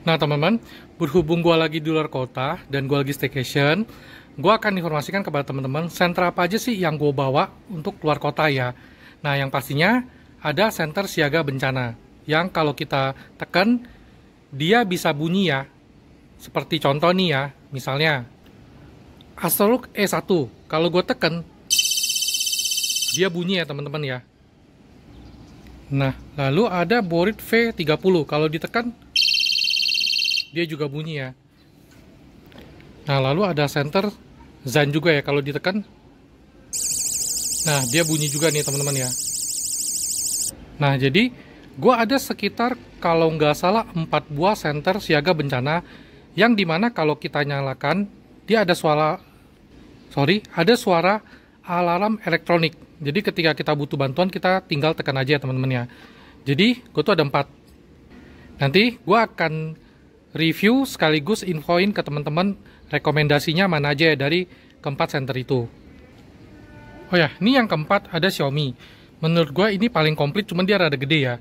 Nah teman-teman, berhubung gue lagi di luar kota dan gue lagi staycation, gue akan informasikan kepada teman-teman center apa aja sih yang gue bawa untuk keluar kota ya. Nah yang pastinya ada center siaga bencana, yang kalau kita tekan, dia bisa bunyi ya. Seperti contoh nih ya, misalnya Astrolux E1, kalau gue tekan, dia bunyi ya teman-teman ya. Nah, lalu ada Borid V30, kalau ditekan, dia juga bunyi ya. Nah, lalu ada center Zan juga ya, kalau ditekan. Nah, dia bunyi juga nih teman-teman ya. Nah, jadi gue ada sekitar kalau nggak salah 4 buah center siaga bencana, yang dimana kalau kita nyalakan, dia ada suara alarm elektronik. Jadi ketika kita butuh bantuan, kita tinggal tekan aja ya teman-teman ya. Jadi gue tuh ada 4. Nanti gue akan review sekaligus infoin ke teman-teman rekomendasinya mana aja ya dari keempat center itu. Oh ya, ini yang keempat ada Xiaomi. Menurut gue ini paling komplit, cuman dia rada gede ya.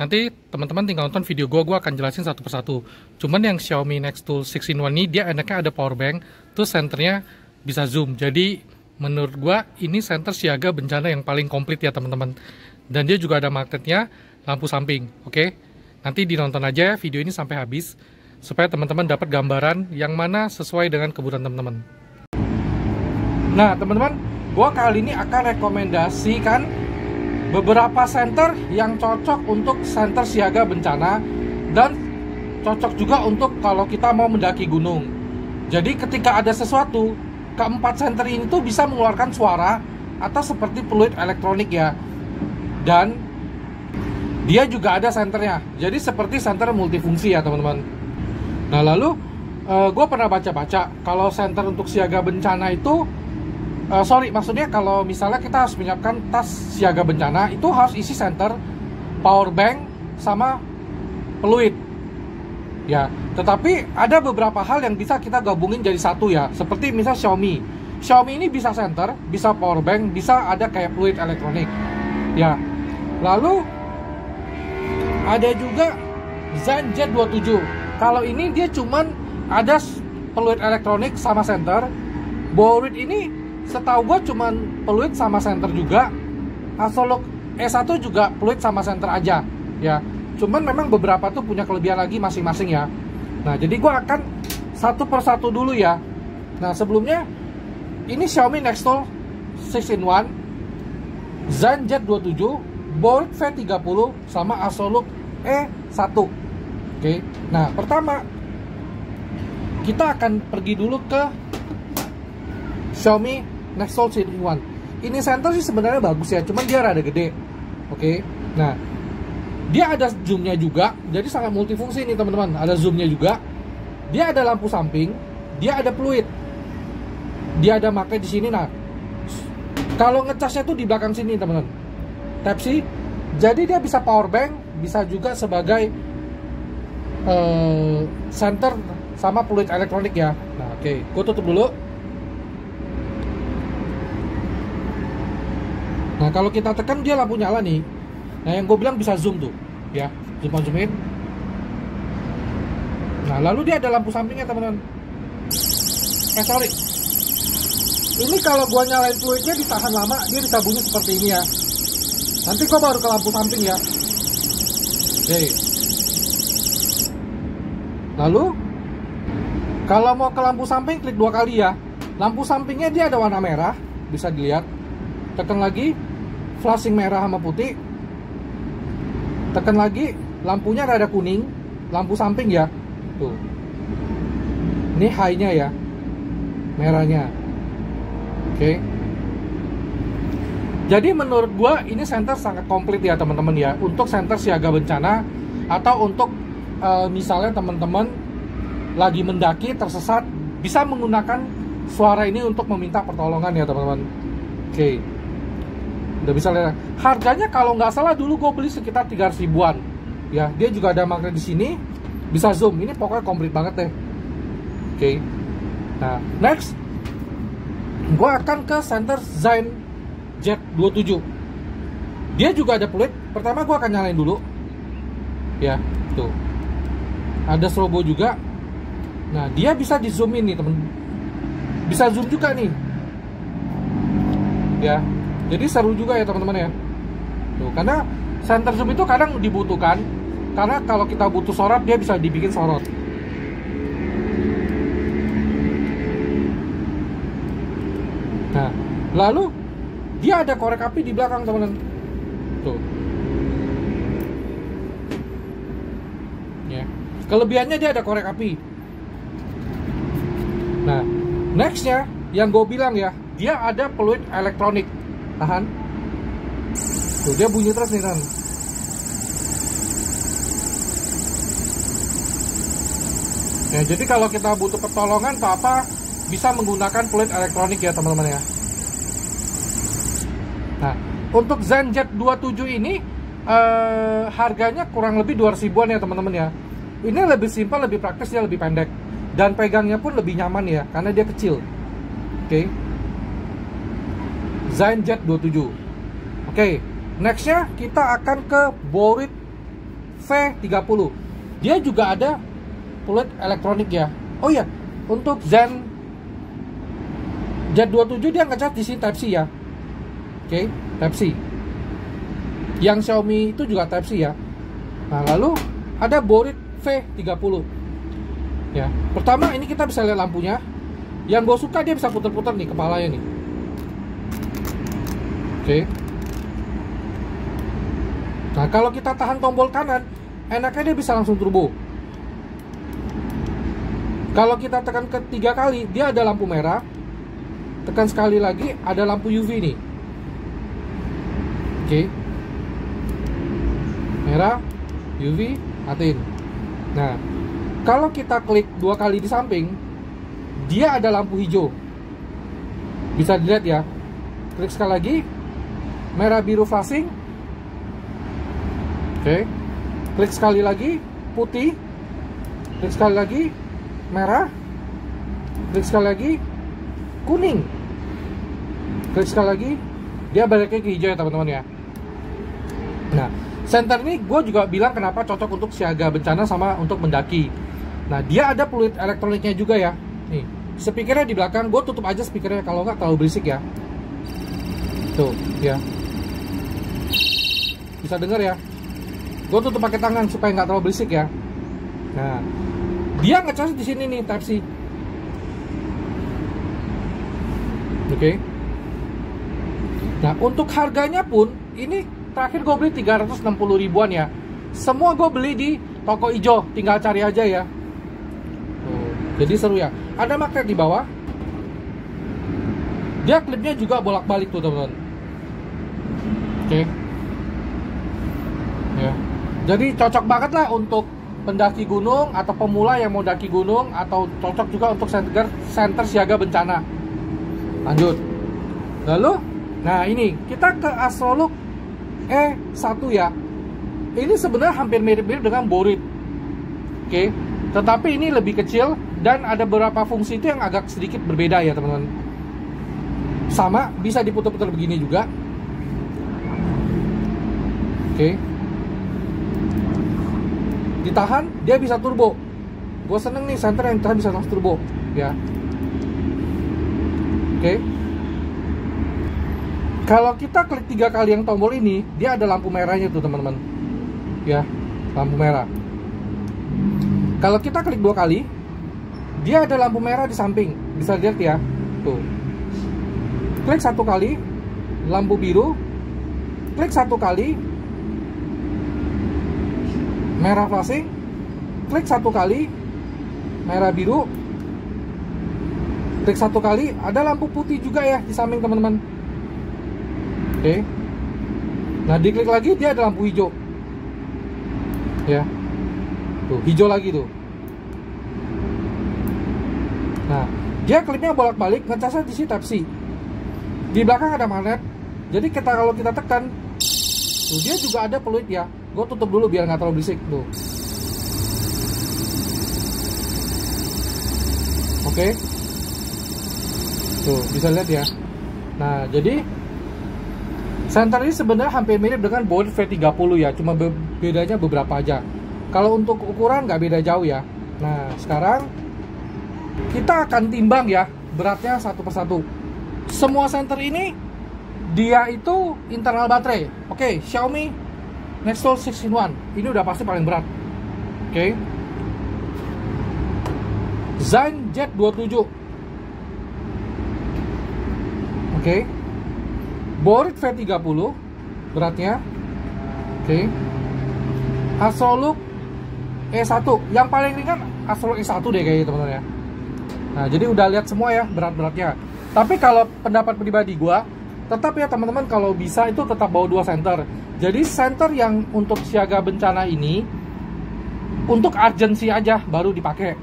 Nanti teman-teman tinggal nonton video gue akan jelasin satu persatu. Cuman yang Xiaomi Next Tool 6-in-1 ini dia enaknya ada power bank, terus senternya bisa zoom. Jadi menurut gue ini center siaga bencana yang paling komplit ya teman-teman. Dan dia juga ada magnetnya, lampu samping. Oke, nanti dinonton aja video ini sampai habis, supaya teman-teman dapat gambaran yang mana sesuai dengan kebutuhan teman-teman. Nah teman-teman, gue kali ini akan rekomendasikan beberapa center yang cocok untuk center siaga bencana, dan cocok juga untuk kalau kita mau mendaki gunung. Jadi ketika ada sesuatu, keempat center ini tuh bisa mengeluarkan suara atau seperti fluid elektronik ya. Dan dia juga ada senternya, jadi seperti center multifungsi ya teman-teman. Nah lalu gue pernah baca-baca kalau center untuk siaga bencana itu maksudnya kalau misalnya kita harus menyiapkan tas siaga bencana, itu harus isi center, power bank, sama fluid ya. Tetapi ada beberapa hal yang bisa kita gabungin jadi satu ya, seperti misal Xiaomi ini bisa center, bisa power bank, bisa ada kayak fluid elektronik ya. Lalu ada juga Zan Z27. Kalau ini dia cuman ada fluid elektronik sama center. Borid ini setahu gue cuman fluid sama center juga. Astrolux E1 juga fluid sama center aja ya. Cuman memang beberapa tuh punya kelebihan lagi masing-masing ya. Nah jadi gue akan satu persatu dulu ya. Nah sebelumnya ini Xiaomi Next Tool 6-in-1, Zan Z27, Borid V30, sama Astrolux E1. Oke. Nah pertama kita akan pergi dulu ke Xiaomi Next Tool 6-in-1. Ini center sih sebenarnya bagus ya, cuman dia rada gede. Oke. Nah, dia ada zoomnya juga, jadi sangat multifungsi nih teman-teman. Ada zoomnya juga. Dia ada lampu samping, dia ada fluid, dia ada magnet di sini. Nah, kalau ngecasnya tuh di belakang sini teman-teman, Type C. Jadi dia bisa power bank, bisa juga sebagai center sama fluid elektronik ya. Nah, oke, gue tutup dulu. Nah kalau kita tekan dia lampu nyala nih. Nah yang gue bilang bisa zoom tuh ya, zoom on zoom in. Nah lalu dia ada lampu sampingnya teman-teman. Sorry, ini kalau gue nyalain fluidnya ditahan lama, dia bisa bunyi seperti ini ya. Nanti gue baru ke lampu samping ya. Oke. Lalu kalau mau ke lampu samping, klik 2 kali ya. Lampu sampingnya dia ada warna merah, bisa dilihat. Tekan lagi, flashing merah sama putih. Tekan lagi, lampunya rada kuning, lampu samping ya. Tuh. Ini high-nya ya, merahnya. Oke. Jadi menurut gua ini center sangat komplit ya teman-teman ya, untuk center siaga bencana, atau untuk misalnya teman-teman lagi mendaki tersesat, bisa menggunakan suara ini untuk meminta pertolongan ya teman-teman. Oke. Udah bisa lihat. Harganya kalau nggak salah dulu gue beli sekitar 300 ribuan. Ya, dia juga ada magnet di sini, bisa zoom. Ini pokoknya komplit banget deh. Oke. Nah, next gue akan ke center Zan Z27. Dia juga ada fluid. Pertama gue akan nyalain dulu. Ya, tuh. Ada strobo juga. Nah, dia bisa di zoom in nih temen, bisa zoom juga nih ya. Jadi seru juga ya teman-teman ya. Tuh, karena center zoom itu kadang dibutuhkan, karena kalau kita butuh sorot dia bisa dibikin sorot. Nah, lalu dia ada korek api di belakang teman-teman. Tuh. Ya. Kelebihannya dia ada korek api. Nah, nextnya yang gue bilang ya, dia ada peluit elektronik. Tahan. Tuh, dia bunyi terus nih kan. Ya, jadi kalau kita butuh pertolongan atau apa, bisa menggunakan peluit elektronik ya teman-teman ya. Nah, untuk ZenJet 27 ini harganya kurang lebih 200 ribuan ya teman-teman ya. Ini lebih simpel, lebih praktis, dia lebih pendek. Dan pegangnya pun lebih nyaman ya, karena dia kecil. Oke. ZenJet 27. Oke, nextnya kita akan ke Borit V30. Dia juga ada peluit elektronik ya. Oh iya, untuk ZenJet 27 dia ngecas di sini Type C ya. Oke, Type C. Yang Xiaomi itu juga Type C ya. Nah, lalu ada Borit V30. Ya, pertama ini kita bisa lihat lampunya. Yang gue suka dia bisa putar-putar nih kepalanya nih. Oke. Nah, kalau kita tahan tombol kanan, enaknya dia bisa langsung turbo. Kalau kita tekan ke 3 kali, dia ada lampu merah. Tekan sekali lagi, ada lampu UV nih. Oke. Merah, UV, matiin. Nah, kalau kita klik 2 kali di samping, dia ada lampu hijau. Bisa dilihat ya. Klik sekali lagi, merah biru flashing. Oke. Klik sekali lagi, putih. Klik sekali lagi, merah. Klik sekali lagi, kuning. Klik sekali lagi, dia baliknya ke hijau ya teman-teman ya. Nah, center ini gue juga bilang kenapa cocok untuk siaga bencana sama untuk mendaki. Nah, dia ada peluit elektroniknya juga ya. Nih, speakernya di belakang. Gue tutup aja speakernya kalau nggak terlalu berisik ya. Tuh, ya. Bisa denger ya. Gue tutup pakai tangan supaya nggak terlalu berisik ya. Nah, dia ngecas di sini nih Type C. Oke. Nah, untuk harganya pun ini terakhir gue beli 360 ribuan ya. Semua gue beli di toko hijau, tinggal cari aja ya. Jadi seru ya. Ada magnet di bawah. Dia klipnya juga bolak-balik tuh teman-teman. Oke. Ya. Jadi cocok banget lah untuk pendaki gunung atau pemula yang mau daki gunung, atau cocok juga untuk center siaga bencana. Lanjut. Lalu, nah ini kita ke Astrolook E1 ya. Ini sebenarnya hampir mirip-mirip dengan Borit. Oke. Tetapi ini lebih kecil dan ada beberapa fungsi itu yang agak sedikit berbeda ya teman-teman. Sama, bisa diputar-putar begini juga. Oke. Ditahan, dia bisa turbo. Gue seneng nih center yang ditahan bisa langsung turbo ya. Oke. Kalau kita klik 3 kali yang tombol ini, dia ada lampu merahnya tuh teman-teman. Ya, lampu merah. Kalau kita klik 2 kali, dia ada lampu merah di samping. Bisa lihat ya. Tuh. Klik 1 kali, lampu biru. Klik 1 kali, merah flashing. Klik 1 kali, merah biru. Klik 1 kali, ada lampu putih juga ya di samping teman-teman. Oke. Nah, diklik lagi dia ada lampu hijau. Ya. Tuh, hijau lagi tuh. Nah, dia klipnya bolak-balik, ngecasnya di sini Type C. Di belakang ada magnet. Jadi kalau kita tekan, tuh dia juga ada peluit ya. Gue tutup dulu biar nggak terlalu berisik tuh. Oke. Tuh, bisa lihat ya. Nah, jadi center ini sebenarnya hampir mirip dengan Borit V30 ya, cuma bedanya beberapa aja. Kalau untuk ukuran nggak beda jauh ya. Nah, sekarang kita akan timbang ya beratnya satu persatu. Semua senter ini dia itu internal baterai. Oke, Xiaomi Nextdoor 6-in-1 ini udah pasti paling berat. Oke. Zenjet 27. Oke. Borit V30 beratnya. Oke. Astrolux E1 yang paling ringan, Astrolux E1 deh kayaknya teman-teman ya. Nah, jadi udah lihat semua ya berat-beratnya. Tapi kalau pendapat pribadi gua, tetap ya teman-teman, kalau bisa itu tetap bawa 2 senter. Jadi senter yang untuk siaga bencana ini untuk urgency aja baru dipakai.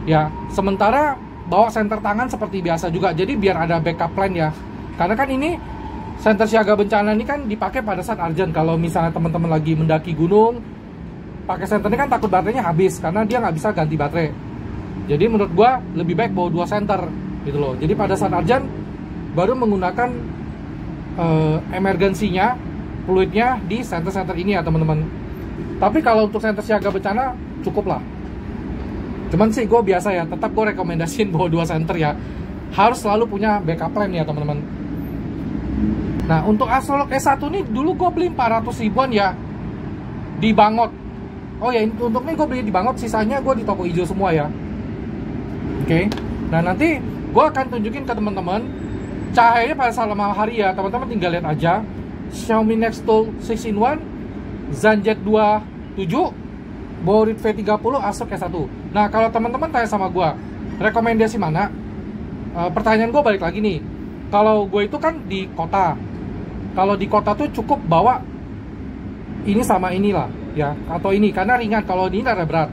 Ya, sementara bawa senter tangan seperti biasa juga. Jadi biar ada backup plan ya. Karena kan ini senter siaga bencana ini kan dipakai pada saat urgent. Kalau misalnya teman-teman lagi mendaki gunung, pakai senter ini kan takut baterainya habis karena dia nggak bisa ganti baterai. Jadi menurut gua lebih baik bawa 2 senter gitu loh. Jadi pada saat urgent baru menggunakan emergensinya, fluidnya di senter-senter ini ya teman-teman. Tapi kalau untuk senter siaga bencana cukup lah. Cuman sih gue biasa ya, tetap gue rekomendasiin bawa 2 senter ya. Harus selalu punya backup plan ya teman-teman. Nah, untuk Astrolux E1 ini dulu gue beli 400 ribuan ya di Bangot. Oh ya, untuk ini gue beli di Bangot, sisanya gue di toko hijau semua ya. Oke. Nah, nanti gue akan tunjukin ke teman-teman cahayanya pada saat malam hari ya. Teman-teman tinggal lihat aja Xiaomi Nextdoor 6-in-1 Zenjet 27 Borit V30 Astrolux E1. Nah, kalau teman-teman tanya sama gue rekomendasi mana, pertanyaan gue balik lagi nih. Kalau gue itu kan di kota, kalau di kota tuh cukup bawa ini sama inilah ya, atau ini karena ringan. Kalau ini ada berat,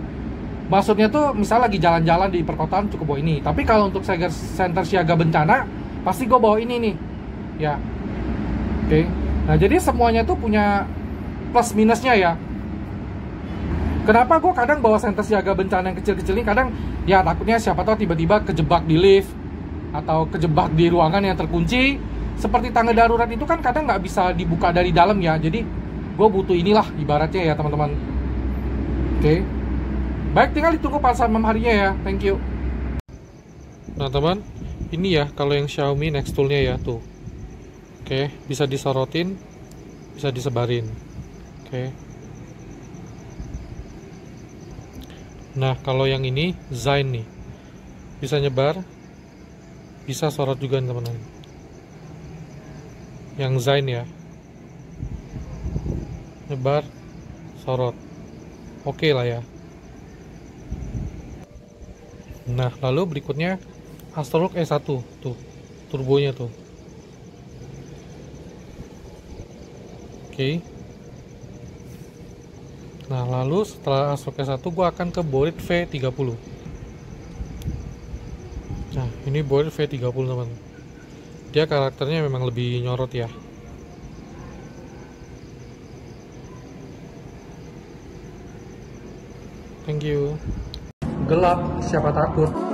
maksudnya tuh misal lagi jalan-jalan di perkotaan cukup bawa ini. Tapi kalau untuk senter siaga bencana pasti gue bawa ini nih ya. Oke. Nah, jadi semuanya tuh punya plus minusnya ya. Kenapa gue kadang bawa senter siaga bencana yang kecil-kecil ini? Kadang ya takutnya siapa tahu tiba-tiba kejebak di lift atau kejebak di ruangan yang terkunci. Seperti tangga darurat itu kan kadang nggak bisa dibuka dari dalam ya. Jadi gue butuh inilah ibaratnya ya teman-teman. Oke. Baik, tinggal ditunggu pas malam harinya ya. Thank you. Nah teman, ini ya kalau yang Xiaomi Nextdoor-nya ya tuh. Oke, bisa disorotin, bisa disebarin. Oke. Nah, kalau yang ini Zain nih, bisa nyebar, bisa sorot juga nih teman-teman. Yang Zain ya, nyebar, sorot, oke lah ya. Nah, lalu berikutnya Astrolux E1 tuh, turbonya tuh. Oke. Nah, lalu setelah Astrolux E1 gue akan ke Borit V30. Nah, ini Borit V30 teman. Dia karakternya memang lebih nyorot ya. Thank you. Gelap, siapa takut?